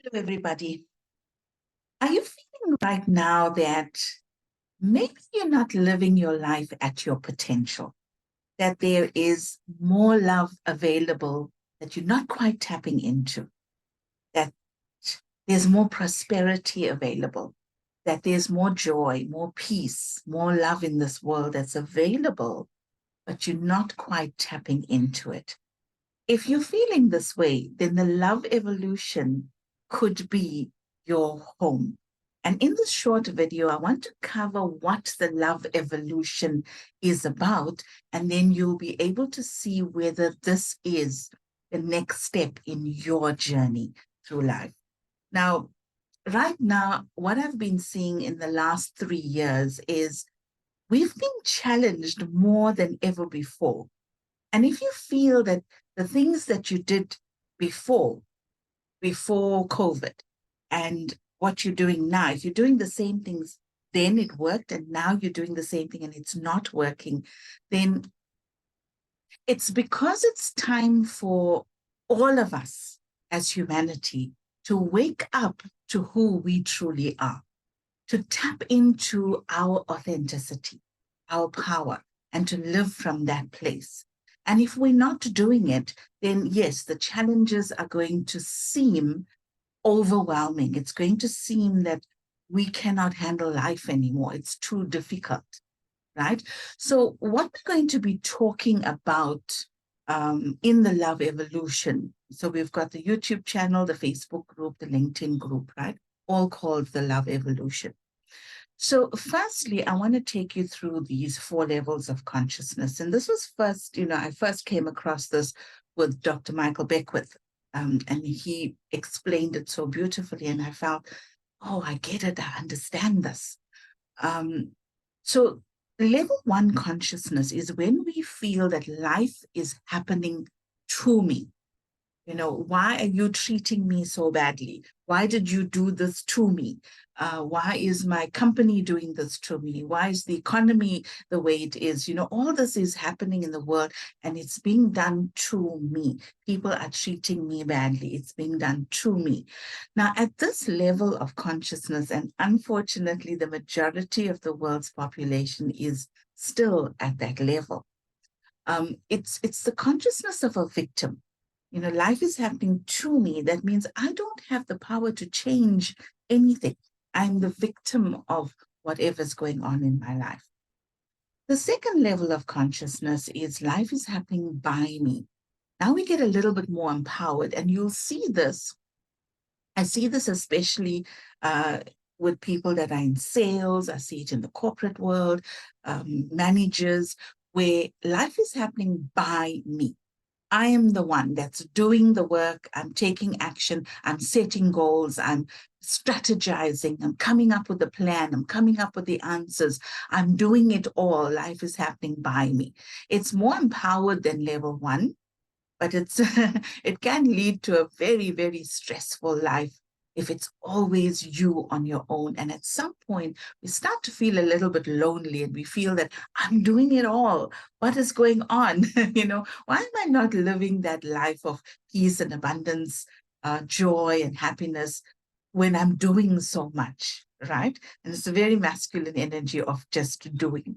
Hello, everybody. Are you feeling right now that maybe you're not living your life at your potential, that there is more love available that you're not quite tapping into, that there's more prosperity available, that there's more joy, more peace, more love in this world that's available, but you're not quite tapping into it? If you're feeling this way, then the love evolution could be your home. And in this short video, I want to cover what the love evolution is about, and then you'll be able to see whether this is the next step in your journey through life. Now, right now, what I've been seeing in the last 3 years is we've been challenged more than ever before. And if you feel that the things that you did before COVID, and what you're doing now, if you're doing the same things, then it worked, and now you're doing the same thing and it's not working, then it's because it's time for all of us as humanity to wake up to who we truly are, to tap into our authenticity, our power, and to live from that place. And if we're not doing it, then yes, the challenges are going to seem overwhelming. It's going to seem that we cannot handle life anymore. It's too difficult, right? So what we're going to be talking about in the Love Evolution. So we've got the YouTube channel, the Facebook group, the LinkedIn group, right? All called the Love Evolution. So firstly, I want to take you through these 4 levels of consciousness. And this was first, I first came across this with Dr. Michael Beckwith, and he explained it so beautifully. And I felt, oh, I get it. I understand this. So level 1 consciousness is when we feel that life is happening to me. Why are you treating me so badly? Why did you do this to me? Why is my company doing this to me? Why is the economy the way it is? All this is happening in the world and it's being done to me. People are treating me badly. It's being done to me. Now, at this level of consciousness, and unfortunately, the majority of the world's population is still at that level. It's the consciousness of a victim. Life is happening to me. That means I don't have the power to change anything. I'm the victim of whatever's going on in my life. The second level of consciousness is life is happening by me. Now we get a little bit more empowered, and you'll see this. I see this especially with people that are in sales. I see it in the corporate world, managers, where life is happening by me. I am the one that's doing the work. I'm taking action. I'm setting goals. I'm strategizing. I'm coming up with a plan. I'm coming up with the answers. I'm doing it all. Life is happening by me. It's more empowered than level 1, but it can lead to a very, very stressful life if it's always you on your own. And at some point, we start to feel a little bit lonely and we feel that I'm doing it all. What is going on? Why am I not living that life of peace and abundance, joy and happiness when I'm doing so much, right? And it's a very masculine energy of just doing.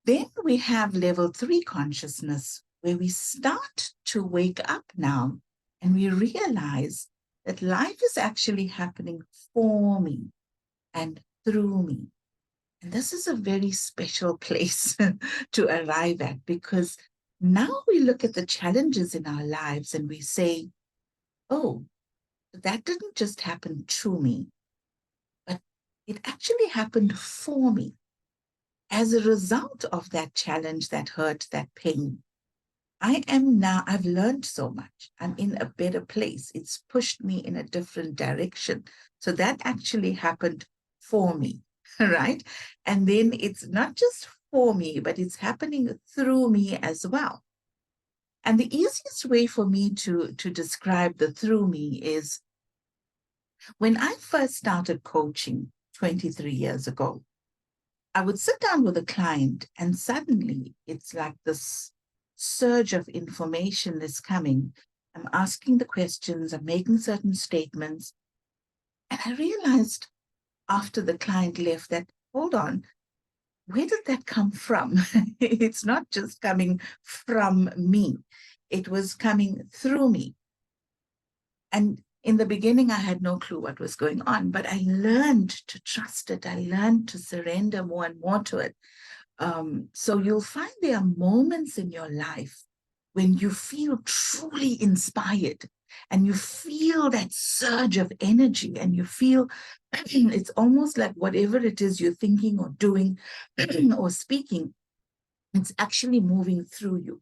Then we have level 3 consciousness, where we start to wake up now and we realize that life is actually happening for me and through me. And this is a very special place to arrive at, because now we look at the challenges in our lives and we say, oh, that didn't just happen to me, but it actually happened for me. As a result of that challenge, that hurt, that pain, I've learned so much. I'm in a better place. It's pushed me in a different direction. So that actually happened for me, right? And then it's not just for me, but it's happening through me as well. And the easiest way for me to describe the through me is when I first started coaching 23 years ago, I would sit down with a client and suddenly it's like this surge of information is coming. I'm asking the questions, I'm making certain statements. And I realized after the client left that, hold on, where did that come from? It's not just coming from me, it was coming through me. And in the beginning, I had no clue what was going on, but I learned to trust it. I learned to surrender more and more to it. So you'll find there are moments in your life when you feel truly inspired and you feel that surge of energy and you feel it's almost like whatever it is you're thinking or doing or speaking, it's actually moving through you.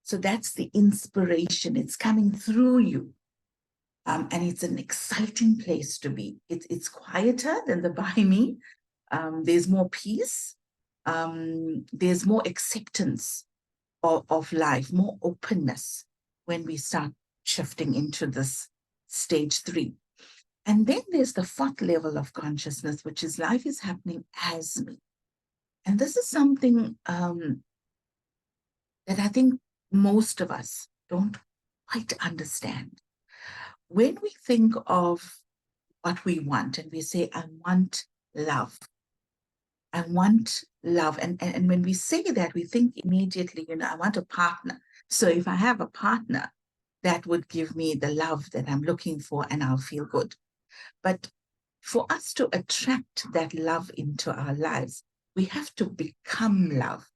So that's the inspiration. It's coming through you. And it's an exciting place to be. It's quieter than the Bahini. There's more peace. There's more acceptance of life, more openness when we start shifting into this stage 3. And then there's the 4th level of consciousness, which is life is happening as me. And this is something that I think most of us don't quite understand. When we think of what we want and we say, I want love, I want love. And when we say that, we think immediately, I want a partner. So if I have a partner, that would give me the love that I'm looking for and I'll feel good. But for us to attract that love into our lives, we have to become love.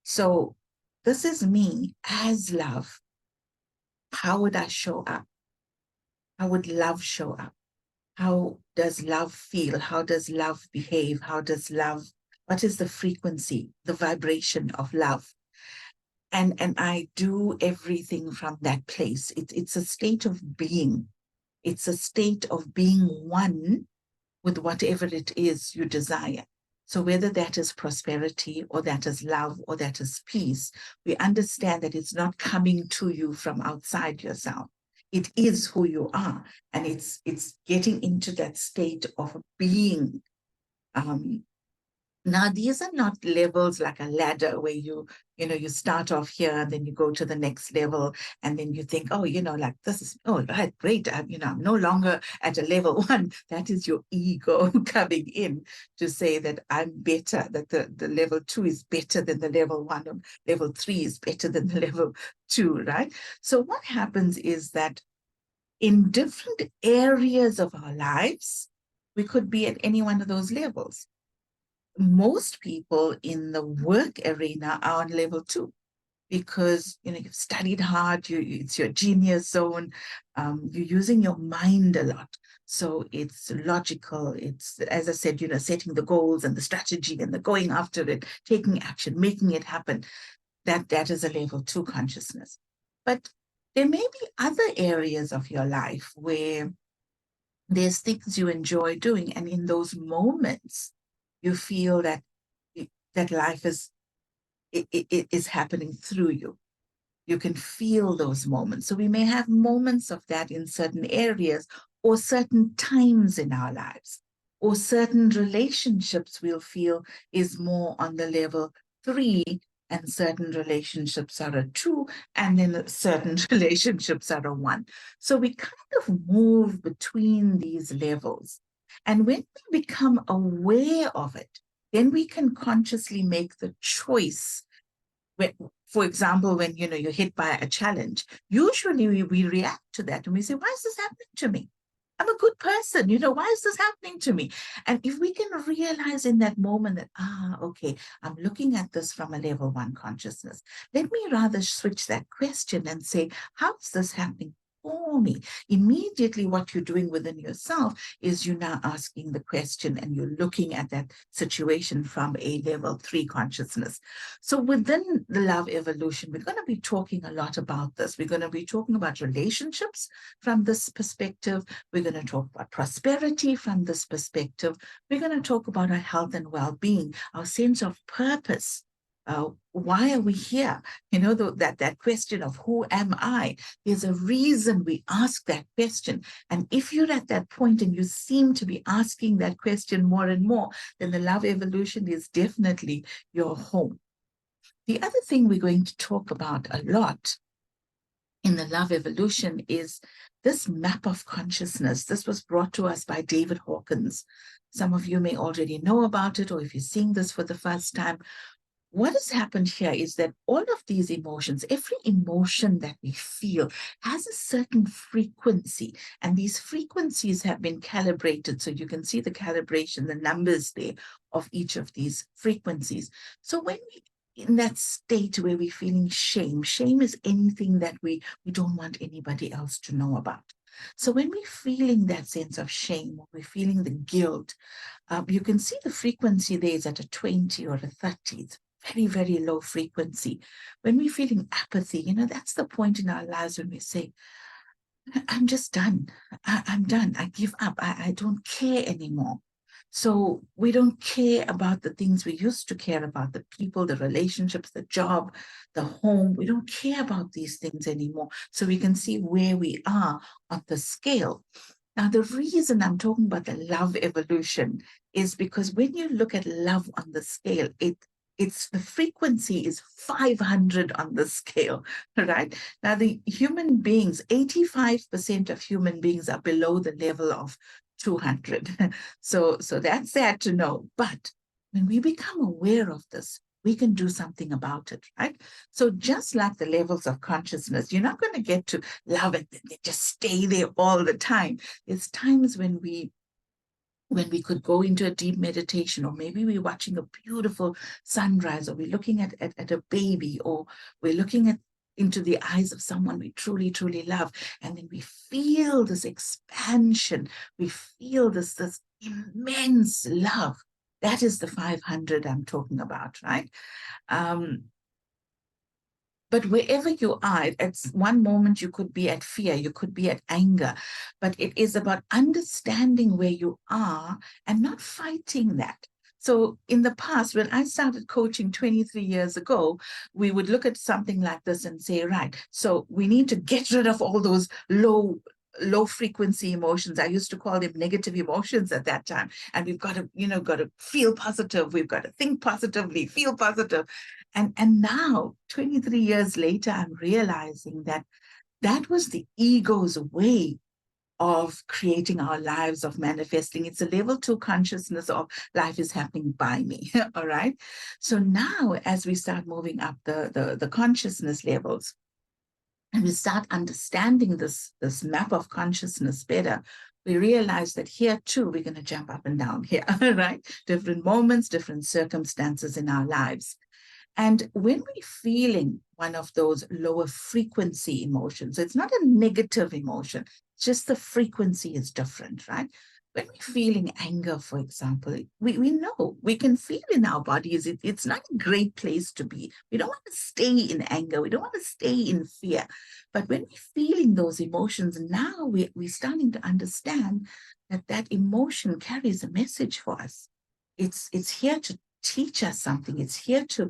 So this is me as love. How would I show up? How would love show up? How does love feel? How does love behave? What is the frequency, the vibration of love? And I do everything from that place. It's a state of being. It's a state of being one with whatever it is you desire. So whether that is prosperity or that is love or that is peace, we understand that it's not coming to you from outside yourself. It is who you are. And it's getting into that state of being. Now, these are not levels like a ladder where you start off here and then you go to the next level and then you think, oh, like this is, oh, right, great. I'm no longer at a level 1. That is your ego coming in to say that I'm better, that the level 2 is better than the level 1, or level 3 is better than the level 2, right? So what happens is that in different areas of our lives, we could be at any one of those levels. Most people in the work arena are on level 2 because you've studied hard, it's your genius zone, you're using your mind a lot. So it's logical, it's, as I said, setting the goals and the strategy and the going after it, taking action, making it happen. That is a level 2 consciousness. But there may be other areas of your life where there's things you enjoy doing, and in those moments, you feel that life is happening through you. You can feel those moments. So we may have moments of that in certain areas or certain times in our lives, or certain relationships we'll feel is more on the level 3, and certain relationships are a 2, and then certain relationships are a 1. So we kind of move between these levels. And when we become aware of it, then we can consciously make the choice. For example, when you're hit by a challenge, usually we react to that and we say, why is this happening to me? I'm a good person, why is this happening to me? And if we can realize in that moment that, okay, I'm looking at this from a level 1 consciousness, let me rather switch that question and say, how is this happening for me? Immediately what you're doing within yourself is you're now asking the question and you're looking at that situation from a level 3 consciousness. So within the love evolution, we're going to be talking a lot about this. We're going to be talking about relationships from this perspective. We're going to talk about prosperity from this perspective. We're going to talk about our health and well-being, our sense of purpose. Why are we here? That question of who am I? There's a reason we ask that question. And if you're at that point and you seem to be asking that question more and more, then the love evolution is definitely your home. The other thing we're going to talk about a lot in the love evolution is this map of consciousness. This was brought to us by David Hawkins. Some of you may already know about it, or if you're seeing this for the first time, what has happened here is that all of these emotions, every emotion that we feel has a certain frequency, and these frequencies have been calibrated. So you can see the calibration, the numbers there of each of these frequencies. So when we in that state where we're feeling shame, shame is anything that we don't want anybody else to know about. So when we're feeling that sense of shame, or we're feeling the guilt, you can see the frequency there is at a 20 or a 30. It's very, very low frequency. When we're feeling apathy, that's the point in our lives when we say, I'm just done. I'm done. I give up. I don't care anymore. So we don't care about the things we used to care about, the people, the relationships, the job, the home. We don't care about these things anymore. So we can see where we are on the scale. Now, the reason I'm talking about the love evolution is because when you look at love on the scale, it's the frequency is 500 on the scale, right? Now, the human beings, 85% of human beings are below the level of 200. So that's sad to know. But when we become aware of this, we can do something about it, right? So just like the levels of consciousness, you're not going to get to love and just stay there all the time. There's times when we could go into a deep meditation, or maybe we're watching a beautiful sunrise, or we're looking at a baby, or we're looking into the eyes of someone we truly, truly love. And then we feel this expansion. We feel this immense love. That is the 500 I'm talking about, right? But wherever you are, at one moment you could be at fear, you could be at anger, but it is about understanding where you are and not fighting that. So in the past, when I started coaching 23 years ago, we would look at something like this and say, right, so we need to get rid of all those low frequency emotions. I used to call them negative emotions at that time. And we've got to feel positive. We've got to think positively, feel positive. And now, 23 years later, I'm realizing that that was the ego's way of creating our lives, of manifesting. It's a level 2 consciousness of life is happening by me. All right. So now, as we start moving up the consciousness levels, and we start understanding this map of consciousness better, we realize that here too, we're going to jump up and down here, right? Different moments, different circumstances in our lives. And when we're feeling one of those lower frequency emotions, it's not a negative emotion, just the frequency is different, right? When we're feeling anger, for example, we know, we can feel in our bodies, it's not a great place to be. We don't want to stay in anger. We don't want to stay in fear. But when we're feeling those emotions, now we're starting to understand that emotion carries a message for us. It's here to teach us something. It's here to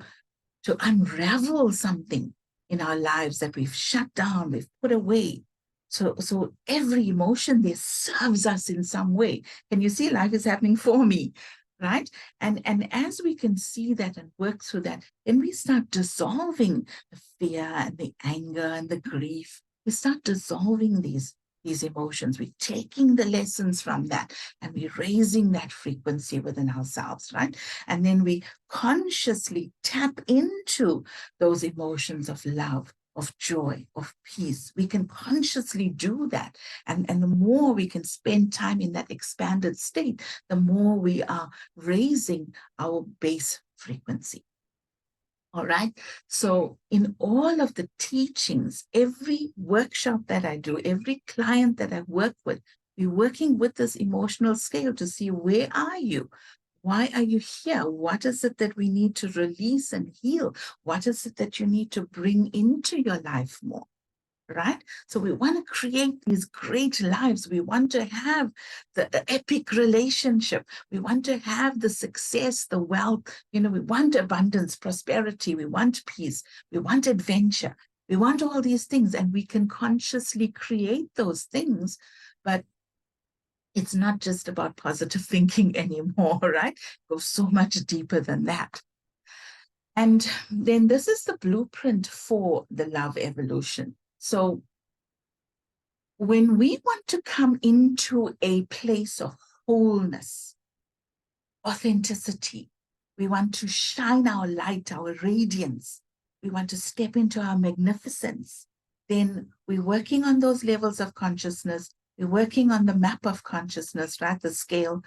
unravel something in our lives that we've shut down, we've put away. So every emotion there serves us in some way. Can you see life is happening for me, right? And as we can see that and work through that, then we start dissolving the fear and the anger and the grief. We start dissolving these emotions. We're taking the lessons from that and we're raising that frequency within ourselves, right? And then we consciously tap into those emotions of love, of joy, of peace. We can consciously do that. And the more we can spend time in that expanded state, the more we are raising our base frequency. All right. So in all of the teachings, every workshop that I do, every client that I work with, we're working with this emotional scale to see, where are you? Why are you here? What is it that we need to release and heal? What is it that you need to bring into your life more? Right? So we want to create these great lives. We want to have the epic relationship. We want to have the success, the wealth. We want abundance, prosperity. We want peace. We want adventure. We want all these things, and we can consciously create those things. But it's not just about positive thinking anymore, right? It goes so much deeper than that. And then this is the blueprint for the love evolution. So when we want to come into a place of wholeness, authenticity, we want to shine our light, our radiance, we want to step into our magnificence, then we're working on those levels of consciousness. We're working on the map of consciousness, right? The scale.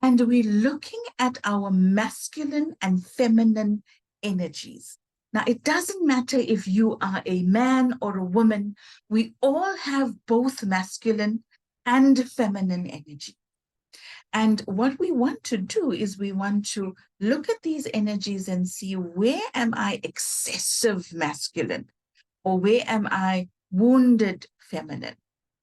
And we're looking at our masculine and feminine energies. Now, it doesn't matter if you are a man or a woman, we all have both masculine and feminine energy. And what we want to do is we want to look at these energies and see, where am I excessive masculine, or where am I wounded feminine?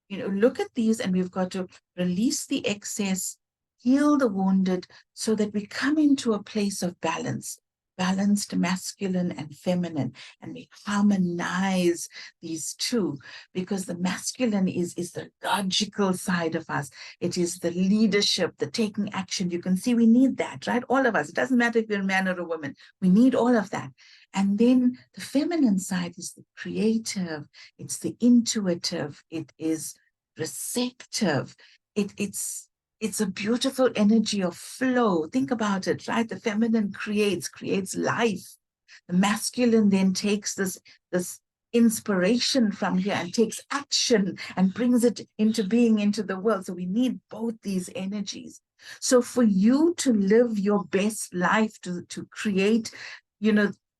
Look at these, and we've got to release the excess, heal the wounded, so that we come into a place of balance, balanced masculine and feminine, and we harmonize these two, because the masculine is the logical side of us. It is the leadership, the taking action. You can see we need that, right? All of us. It doesn't matter if you're a man or a woman. We need all of that. And then the feminine side is the creative, it's the intuitive, it is receptive, it's a beautiful energy of flow. Think about it, right? The feminine creates life. The masculine then takes this inspiration from here and takes action and brings it into being, into the world. So we need both these energies. So for you to live your best life, to create,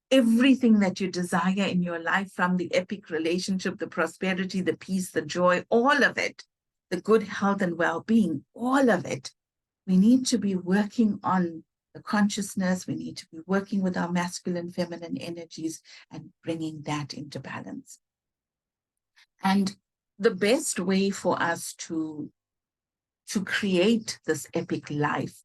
everything that you desire in your life, from the epic relationship, the prosperity, the peace, the joy, all of it, the good health and well-being, all of it, we need to be working on the consciousness. We need to be working with our masculine, feminine energies and bringing that into balance. And the best way for us to create this epic life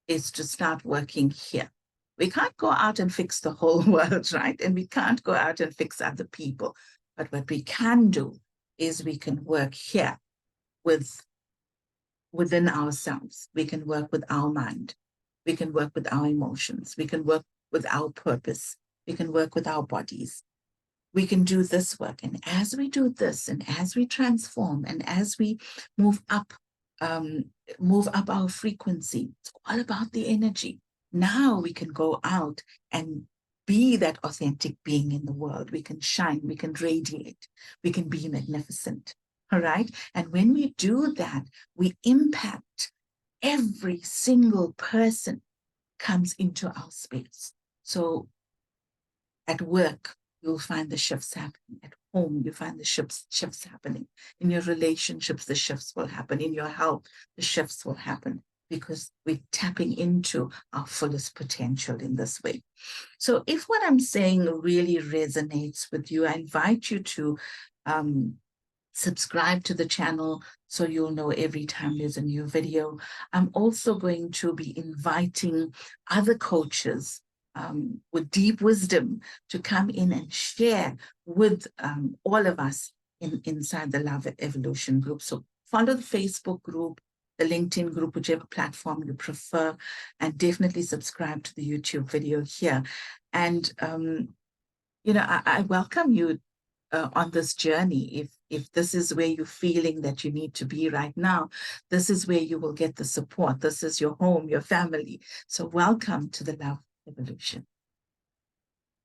is to start working here. We can't go out and fix the whole world, right? And we can't go out and fix other people. But what we can do is we can work here within ourselves. We can work with our mind. We can work with our emotions. We can work with our purpose. We can work with our bodies. We can do this work. And as we do this, and as we transform, and as we move up our frequency, it's all about the energy. Now we can go out and be that authentic being in the world. We can shine, we can radiate, we can be magnificent. All right. And when we do that, we impact every single person comes into our space. So at work, you'll find the shifts happening. At home, you find the shifts happening. In your relationships, the shifts will happen. In your health, the shifts will happen, because we're tapping into our fullest potential in this way. So if what I'm saying really resonates with you, I invite you to subscribe to the channel so you'll know every time there's a new video. I'm also going to be inviting other coaches with deep wisdom to come in and share with all of us inside the Love Evolution group. So follow the Facebook group, the LinkedIn group, whichever platform you prefer, and definitely subscribe to the YouTube video here. And, I welcome you on this journey. If this is where you're feeling that you need to be right now, this is where you will get the support. This is your home, your family. So welcome to the Love Evolution.